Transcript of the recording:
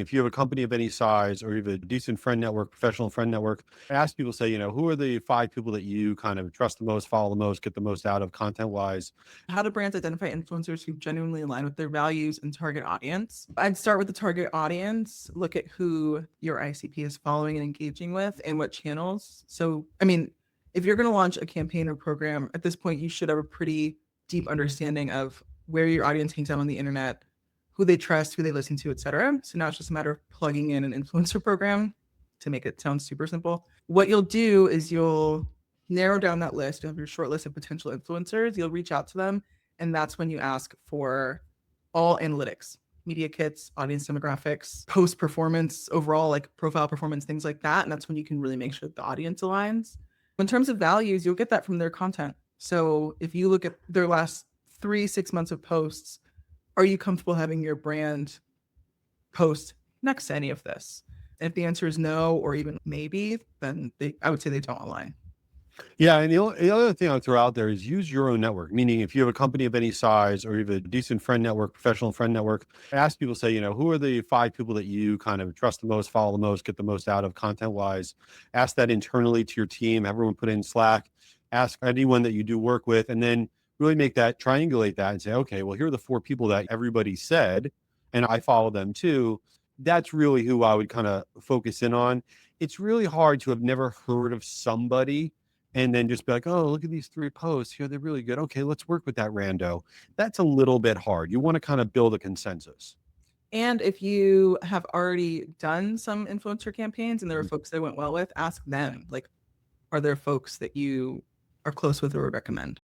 If you have a company of any size or you have a decent friend network, professional friend network, ask people, say, who are the 5 people that you kind of trust the most, follow the most, get the most out of content wise? How do brands identify influencers who genuinely align with their values and target audience? I'd start with the target audience, look at who your ICP is following and engaging with and what channels. So, I mean, if you're going to launch a campaign or program, at this point, you should have a pretty deep understanding of where your audience hangs out on the internet, who they trust, who they listen to, etc. So now it's just a matter of plugging in an influencer program to make it sound super simple. What you'll do is you'll narrow down that list. You have your short list of potential influencers. You'll reach out to them, and that's when you ask for all analytics, media kits, audience demographics, post performance, overall like profile performance, things like that. And that's when you can really make sure that the audience aligns. In terms of values, you'll get that from their content. So if you look at their last 3-6 months of posts, are you comfortable having your brand post next to any of this? And if the answer is no, or even maybe, then I would say they don't align. Yeah, and the other thing I would throw out there is use your own network. Meaning, if you have a company of any size or you have a decent friend network, professional friend network, ask people, say, who are the 5 people that you kind of trust the most, follow the most, get the most out of content wise? Ask that internally to your team. Everyone put in Slack. Ask anyone that you do work with, and then really make that triangulate that and say, okay, well, here are the 4 people that everybody said, and I follow them too. That's really who I would kind of focus in on. It's really hard to have never heard of somebody and then just be like, oh, look at these 3 posts here. They're really good. Okay, let's work with that rando. That's a little bit hard. You want to kind of build a consensus. And if you have already done some influencer campaigns and there are folks that went well with, ask them, like, are there folks that you are close with or would recommend?